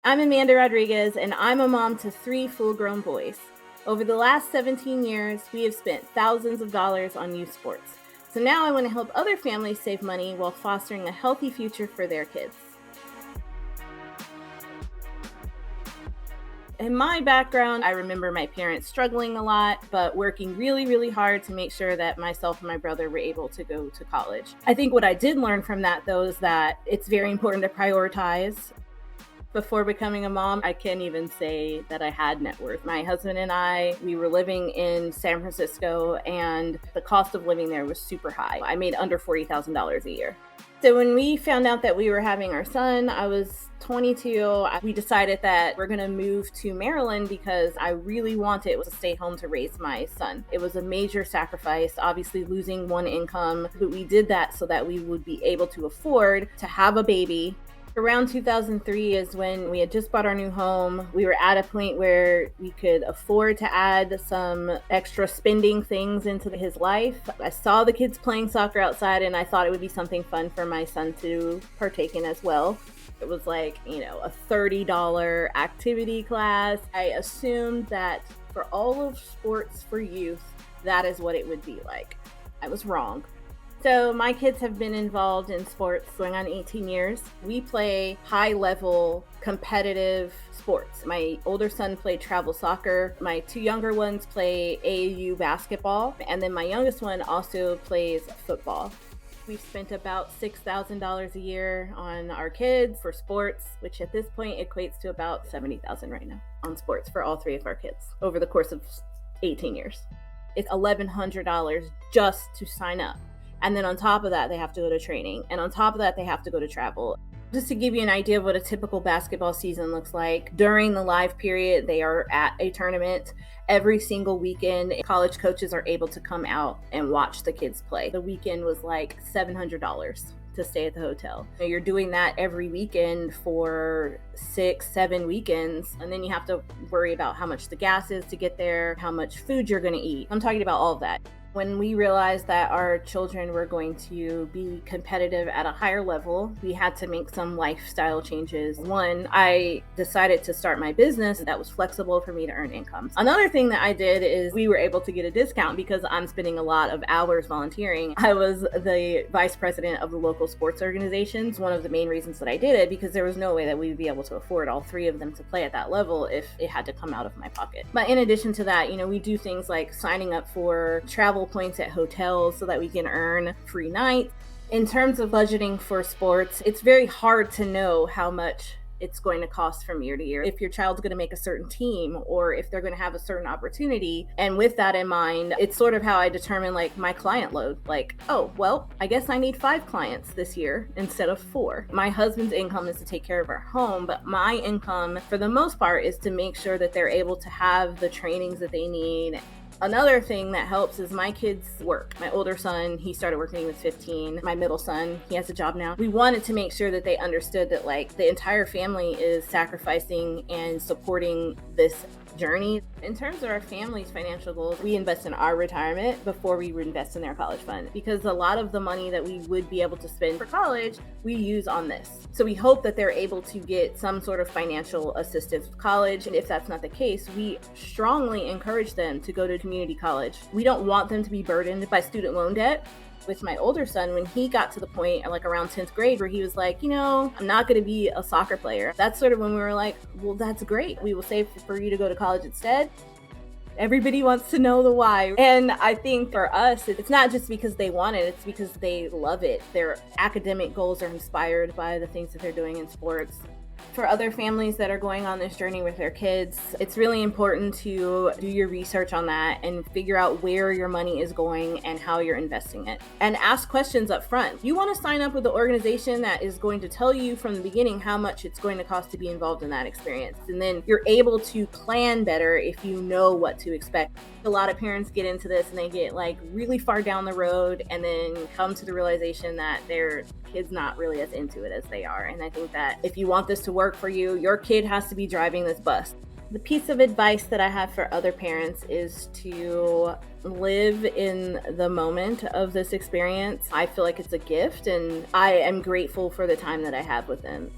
I'm Amanda Rodriguez, and I'm a mom to 3 full-grown boys. Over the last 17 years, we have spent thousands of dollars on youth sports. So now I want to help other families save money while fostering a healthy future for their kids. In my background, I remember my parents struggling a lot, but working really, really hard to make sure that myself and my brother were able to go to college. I think what I did learn from that, though, is that it's very important to prioritize. Before becoming a mom, I can't even say that I had net worth. My husband and I, we were living in San Francisco, and the cost of living there was super high. I made under $40,000 a year. So when we found out that we were having our son, I was 22. We decided that we're going to move to Maryland because I really wanted to stay home to raise my son. It was a major sacrifice, obviously losing one income, but we did that so that we would be able to afford to have a baby. Around 2003 is when we had just bought our new home. We were at a point where we could afford to add some extra spending things into his life. I saw the kids playing soccer outside, and I thought it would be something fun for my son to partake in as well. It was like, a $30 activity class. I assumed that for all of sports for youth, that is what it would be like. I was wrong. So my kids have been involved in sports going on 18 years. We play high-level competitive sports. My older son played travel soccer. My 2 younger ones play AAU basketball. And then my youngest one also plays football. We've spent about $6,000 a year on our kids for sports, which at this point equates to about $70,000 right now on sports for all 3 of our kids over the course of 18 years. It's $1,100 just to sign up. And then on top of that, they have to go to training. And on top of that, they have to go to travel. Just to give you an idea of what a typical basketball season looks like, during the live period, they are at a tournament. Every single weekend, college coaches are able to come out and watch the kids play. The weekend was like $700 to stay at the hotel. You're doing that every weekend for 6-7 weekends, and then you have to worry about how much the gas is to get there, how much food you're going to eat. I'm talking about all of that. When we realized that our children were going to be competitive at a higher level, we had to make some lifestyle changes. One, I decided to start my business that was flexible for me to earn income. Another thing that I did is we were able to get a discount because I'm spending a lot of hours volunteering. I was the vice president of the local sports organizations. One of the main reasons that I did it because there was no way that we would be able to afford all 3 of them to play at that level if it had to come out of my pocket. But in addition to that, we do things like signing up for travel points at hotels so that we can earn free nights. In terms of budgeting for sports, it's very hard to know how much it's going to cost from year to year. If your child's going to make a certain team or if they're going to have a certain opportunity. And with that in mind, it's sort of how I determine my client load. I guess I need 5 clients this year instead of 4. My husband's income is to take care of our home, but my income for the most part is to make sure that they're able to have the trainings that they need. Another thing that helps is my kids work. My older son, he started working when he was 15. My middle son, he has a job now. We wanted to make sure that they understood that the entire family is sacrificing and supporting this journey. In terms of our family's financial goals, we invest in our retirement before we invest in their college fund because a lot of the money that we would be able to spend for college, we use on this. So we hope that they're able to get some sort of financial assistance with college. And if that's not the case, we strongly encourage them to go to community college. We don't want them to be burdened by student loan debt. With my older son, when he got to the point around 10th grade where he was like, I'm not going to be a soccer player. That's sort of when we were like, well, that's great. We will save for you to go to college instead. Everybody wants to know the why. And I think for us, it's not just because they want it, it's because they love it. Their academic goals are inspired by the things that they're doing in sports. For other families that are going on this journey with their kids, it's really important to do your research on that and figure out where your money is going and how you're investing it. And ask questions up front. You want to sign up with the organization that is going to tell you from the beginning how much it's going to cost to be involved in that experience. And then you're able to plan better if you know what to expect. A lot of parents get into this and they get really far down the road and then come to the realization that their kid's not really as into it as they are. And I think that if you want this to work for you, your kid has to be driving this bus. The piece of advice that I have for other parents is to live in the moment of this experience. I feel like it's a gift and I am grateful for the time that I have with them.